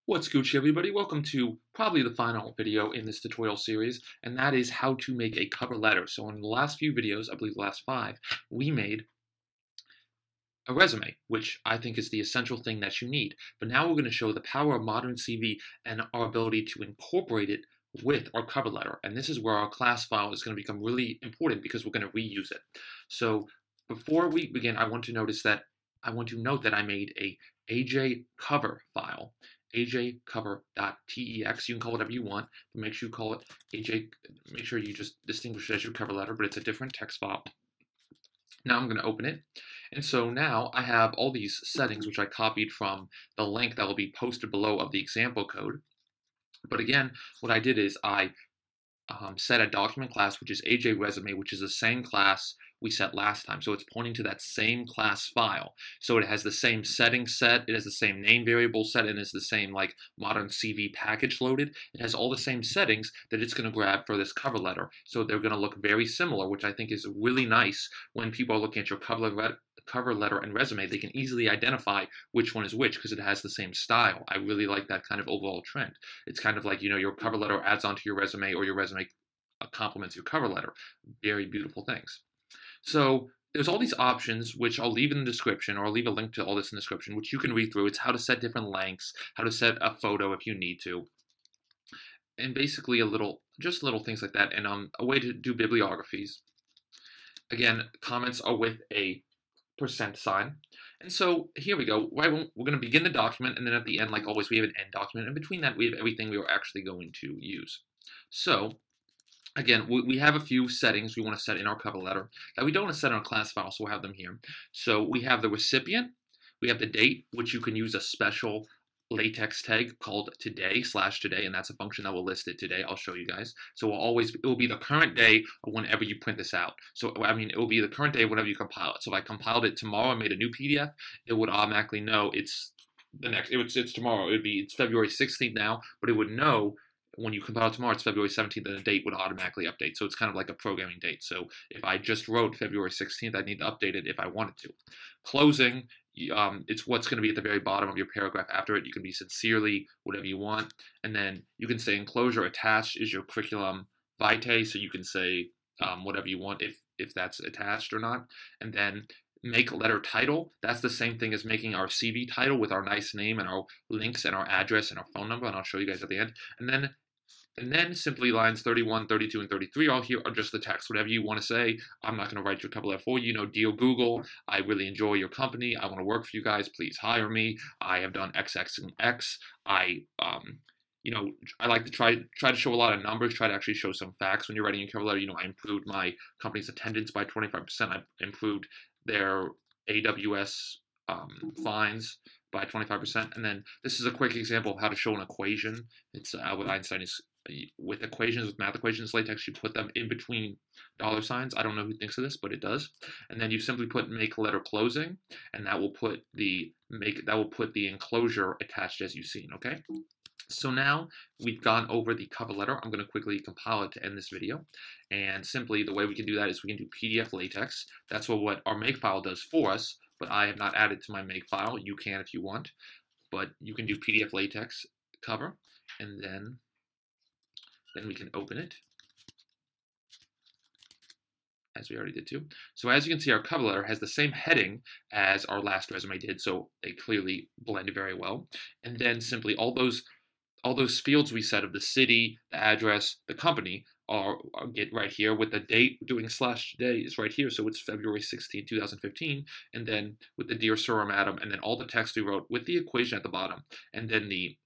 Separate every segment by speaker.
Speaker 1: What's Gucci, everybody? Welcome to probably the final video in this tutorial series, and that is how to make a cover letter. So in the last few videos, I believe the last 5, we made a resume, which I think is the essential thing that you need. But now we're going to show the power of modern CV and our ability to incorporate it with our cover letter. And this is where our class file is going to become really important because we're going to reuse it. So before we begin, I want to note that I made a AJ cover file, ajcover.tex. You can call it whatever you want, but make sure you call it AJ. Make sure you just distinguish it as your cover letter, but it's a different text file. Now I'm going to open it. And so now I have all these settings, which I copied from the link that will be posted below of the example code. But again, what I did is I set a document class, which is AJ resume, which is the same class we set last time. So it's pointing to that same class file. So it has the same settings set, it has the same name variable set, and it's the same like modern CV package loaded. It has all the same settings that it's going to grab for this cover letter. So they're going to look very similar, which I think is really nice when people are looking at your cover letter and resume. They can easily identify which one is which because it has the same style. I really like that kind of overall trend. It's kind of like, you know, your cover letter adds onto your resume or your resume complements your cover letter. Very beautiful things. So there's all these options, which I'll leave in the description, or I'll leave a link to all this in the description, which you can read through. It's how to set different lengths, how to set a photo if you need to, and basically just little things like that, and a way to do bibliographies. Again, comments are with a %sign. And so here we go. We're going to begin the document, and then at the end, like always, we have an end document, and between that, we have everything we are actually going to use. So again, we have a few settings we want to set in our cover letter that we don't want to set in our class file, so we'll have them here. So we have the recipient, we have the date, which you can use a special latex tag called today/today, and that's a function that will list it today. I'll show you guys. So it will be the current day whenever you print this out. So I mean, it will be the current day whenever you compile it. So if I compiled it tomorrow and made a new PDF, it would automatically know it's tomorrow. It's February 16th now, but it would know when you compile tomorrow, it's February 17th, and the date would automatically update. So it's kind of like a programming date. So if I just wrote February 16th, I'd need to update it if I wanted to. Closing, it's what's going to be at the very bottom of your paragraph after it. You can be sincerely, whatever you want. And then you can say enclosure attached is your curriculum vitae. So you can say whatever you want if that's attached or not. And then make letter title, that's the same thing as making our CV title with our nice name and our links and our address and our phone number, and I'll show you guys at the end. And then simply lines 31, 32, and 33 all here are just the text. Whatever you want to say, I'm not going to write your cover letter for you. You know, dear Google, I really enjoy your company. I want to work for you guys. Please hire me. I have done X, X, and X. You know, I like to try to show a lot of numbers, try to actually show some facts when you're writing your cover letter. You know, I improved my company's attendance by 25%. I improved their AWS fines by 25%. And then this is a quick example of how to show an equation. It's Albert Einstein is with equations, with math equations, latex, you put them in between $signs. I don't know who thinks of this, but it does. And then you simply put make letter closing, and that will put the enclosure attached as you've seen, okay? So now we've gone over the cover letter. I'm going to quickly compile it to end this video. And simply the way we can do that is we can do PDF latex. That's what our makefile does for us, but I have not added to my makefile. You can if you want, but you can do PDF latex cover, and then we can open it, as we already did too. So as you can see, our cover letter has the same heading as our last resume did, so they clearly blend very well. And then simply all those fields we set of the city, the address, the company are get right here with the date. Doing /today is right here, so it's February 16, 2015. And then with the dear sir or madam, and then all the text we wrote with the equation at the bottom, and then the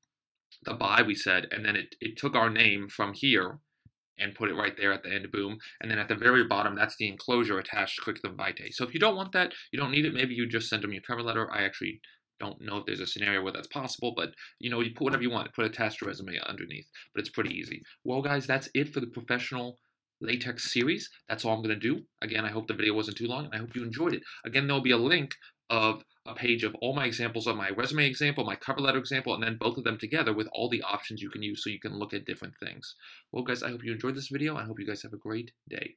Speaker 1: by we said, and then it took our name from here and put it right there at the end, boom. And then at the very bottom, that's the enclosure attached to curriculum vitae. So if you don't want that, you don't need it, maybe you just send them your cover letter. I actually don't know if there's a scenario where that's possible, but you know, you put whatever you want, put attached resume underneath, but it's pretty easy. Well, guys, that's it for the professional latex series. That's all I'm going to do. Again, I hope the video wasn't too long, and I hope you enjoyed it. Again, there'll be a link of a page of all my examples of my resume example, my cover letter example, and then both of them together with all the options you can use so you can look at different things. Well, guys, I hope you enjoyed this video. I hope you guys have a great day.